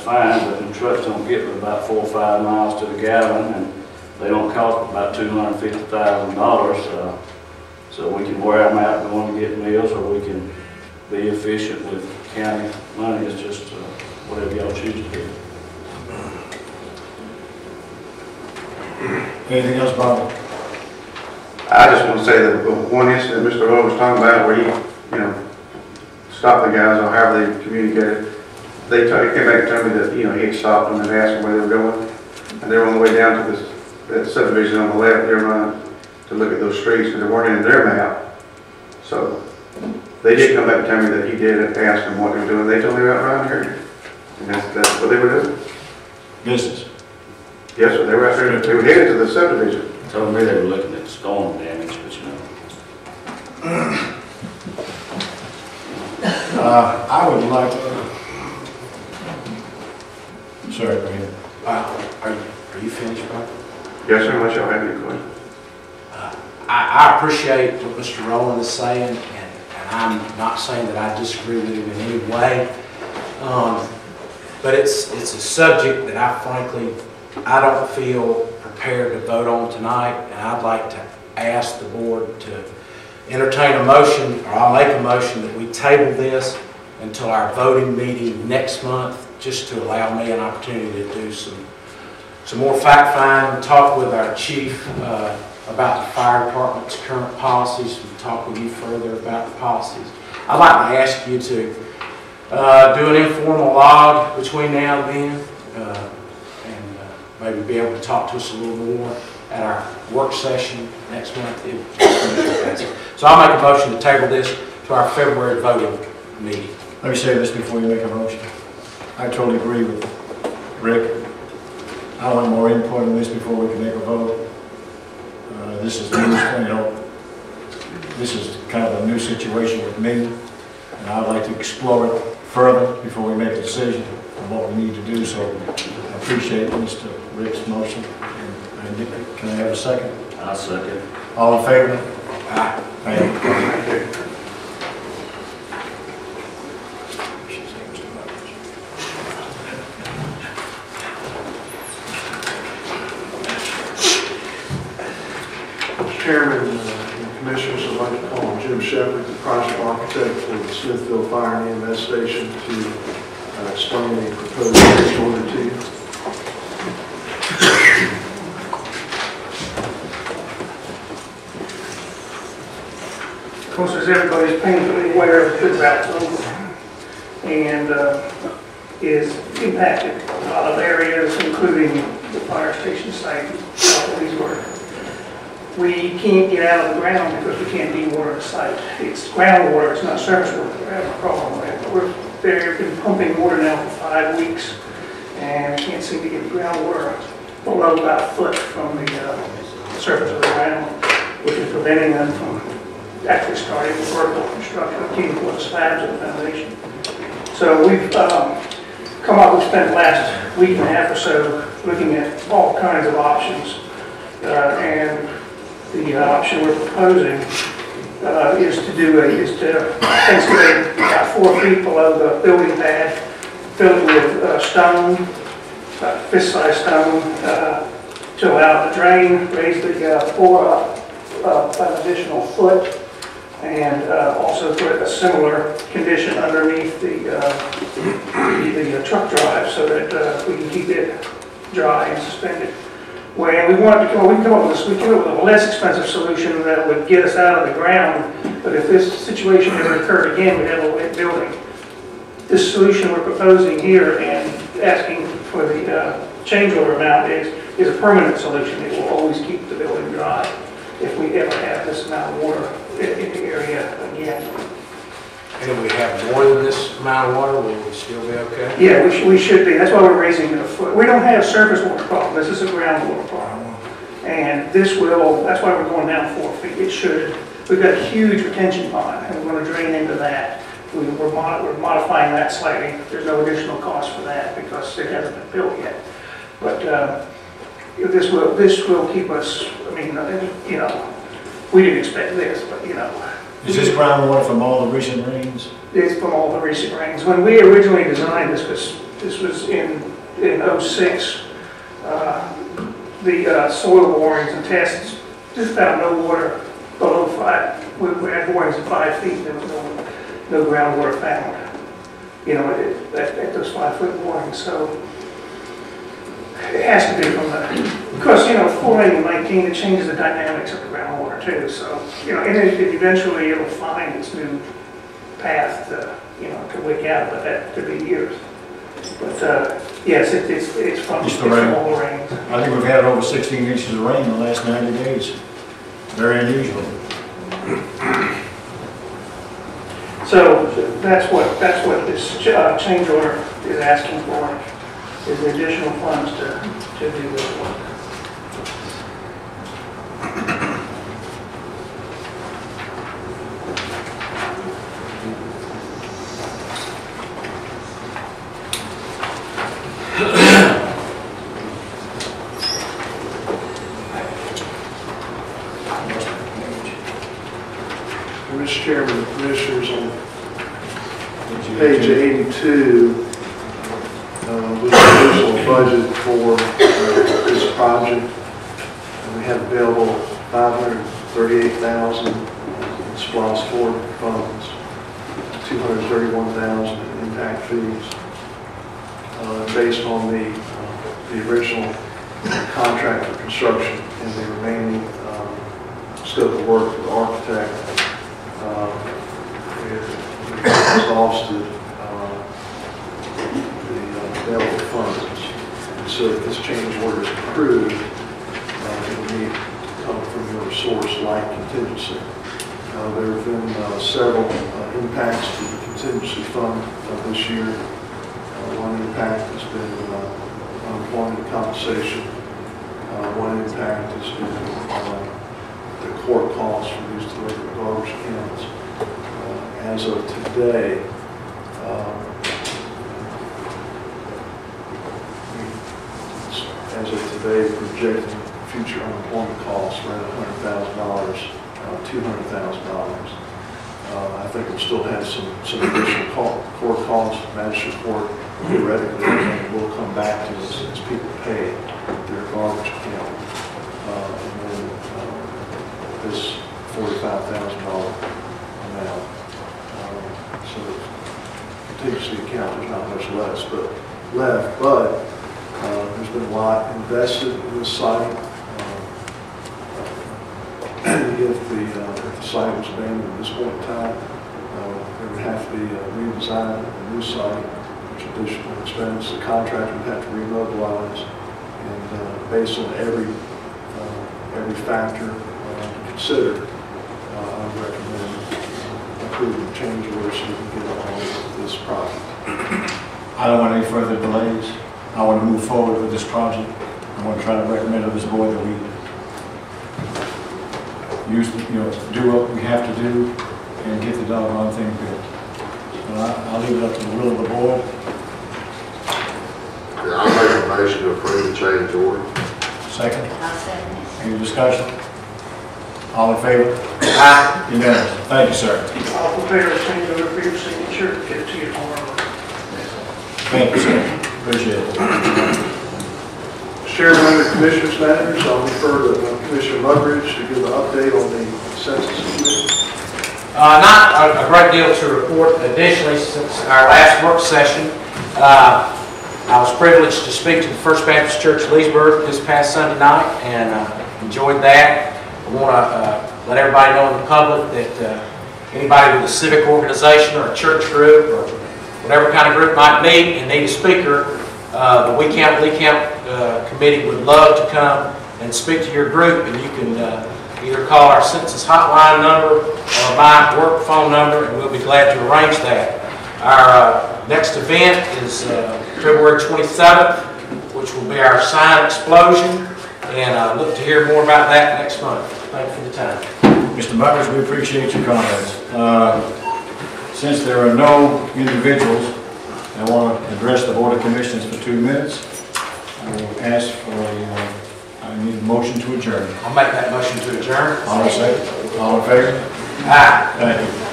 fine, but the trucks don't get but about 4 or 5 miles to the gallon, and they don't cost about $250,000. So we can wear them out going to get meals, or we can be efficient with county money. It's just whatever y'all choose to do. Anything else, Bob? I just want to say that one incident Mr. Lowe was talking about where he, stopped the guys or however they communicated. They came back and told me that, he had stopped them and asked them where they were going. And they were on the way down to that subdivision on the left. They were running to look at those streets because they weren't in their map. So they did come back and tell me that he did ask them what they were doing. They told me about around here. And that's what they were doing. Business. Yes, sir. They were out there. They were headed to the subdivision. Told me they were looking at storm damage, but I would like to... Sorry, go ahead. Are you finished, Bob? Yes, sir. Unless y'all have any questions. I appreciate what Mr. Rowland is saying, and I'm not saying that I disagree with him in any way. But it's a subject that I don't feel prepared to vote on tonight, and I'd like to ask the board to entertain a motion, or I'll make a motion that we table this until our voting meeting next month, just to allow me an opportunity to do some more fact-finding, talk with our chief about the fire department's current policies, and talk with you further about the policies. I'd like to ask you to do an informal log between now and then, and maybe be able to talk to us a little more at our work session next month. So I'll make a motion to table this to our February voting meeting. Let me say this before you make a motion. I totally agree with Rick. I want more input on this before we can make a vote. This is new, this is kind of a new situation with me, and I'd like to explore it further before we make a decision on what we need to do. So I appreciate Mr. Rick's motion. And can I have a second? I'll second. All in favor? Aye. Thank you. Chairman and Commissioners, I'd like to call on Jim Shepard, the project architect for the Smithville Fire and EMS Station, to explain a proposed change order to you. Of course, as everybody's painfully aware, the route over and is impacted a lot of areas, including the fire station site. We can't get out of the ground because we can't dewater the site. It's groundwater, it's not surface water we're having a problem with. They've been pumping water now for 5 weeks, and can't seem to get the groundwater below about a foot from the surface of the ground, which is preventing them from actually starting the vertical construction of keeping the slabs of the foundation. So we've come up, we spent the last week and a half or so looking at all kinds of options, and the option we're proposing is to excavate about 4 feet below the building pad, fill it with stone, about fist-sized stone, to allow it to drain, raise the floor up an additional foot, and also put a similar condition underneath the truck drive so that we can keep it dry and suspended. When we wanted to come up with this, we came up with a less expensive solution that would get us out of the ground. But if this situation ever occurred again, we'd have a wet building. This solution we're proposing here and asking for the change order amount is a permanent solution. It will always keep the building dry if we ever have this amount of water in the area again. And if we have more than this amount of water, will we still be okay? Yeah, we should be. That's why we're raising it a foot. We don't have surface water problem. This is a groundwater problem. And this will, that's why we're going down 4 feet. It should. We've got a huge retention pond, and we're going to drain into that. We're modifying that slightly. There's no additional cost for that because it hasn't been built yet. But this will keep us, I mean, we didn't expect this, but Is this groundwater from all the recent rains? It's from all the recent rains. When we originally designed this was in '06, the soil borings and tests just found no water below 5. We had borings at 5 feet. There was no groundwater found. You know, at those 5-foot borings. So it has to be from the, because, you know, fluorine in 19, it changes the dynamics of the groundwater too. So, you know, and eventually it'll find its new path to, you know, to wick out, but that could be years. But yes, it's from all the rains. I think we've had over 16 inches of rain in the last 90 days. Very unusual. So that's what this change order is asking for, is the additional funds to do this work. Mr. Chairman, the Commissioners, on page 82 was the original budget for this project. And we have available $538,000 in SPLOST Forward funds, $231,000 in impact fees. Based on the original contract for construction and the remaining scope of work for the architect, we've exhausted the available funds. And so if this change order is approved, it will need to come from your source like contingency. There have been several impacts to the contingency fund this year. One impact has been unemployment compensation. One impact has been the court costs for these delinquent garbage accounts. As of today, projecting future unemployment costs around $100,000, $200,000. I think we'll still have some additional court costs. Magistrate court theoretically will come back to us as people pay their garbage account. And then this $45,000 amount. So the contingency account, there's not much left, but there's been a lot invested in this site. If the site was abandoned at this point in time, there would have to be a redesign of the new site, which additional expense. The contractor would have to remobilize, and based on every factor considered, I would recommend approving the change order so we can get on with this project. I don't want any further delays. I want to move forward with this project. I want to try to recommend to this board that we do what we have to do and get the doggone thing built. So I'll leave it up to the will of the board. Yeah, I'll make a motion to approve the change order. Second? I'll second it. Any discussion? All in favor? Unanimous. Thank you, sir. I'll prepare a change order for your signature, get it to you tomorrow. Thank you, sir. Appreciate it. Chairman, under Commissioners' matters, I'll refer to Commissioner Mugridge to give an update on the census committee. Not a great deal to report. Additionally, since our last work session, I was privileged to speak to the First Baptist Church of Leesburg this past Sunday night and enjoyed that. I want to let everybody know in the public that anybody with a civic organization or a church group or whatever kind of group might meet and need a speaker, the We Count Lee Count committee would love to come and speak to your group, and you can either call our census hotline number or my work phone number, and we'll be glad to arrange that. Our next event is February 27th, which will be our sign explosion, and I look to hear more about that next month. Thank you for the time. Mr. Butters, we appreciate your comments. Since there are no individuals that want to address the Board of Commissioners for 2 minutes, I will ask for I need a motion to adjourn. I'll make that motion to adjourn. All in favor? Aye. Thank you.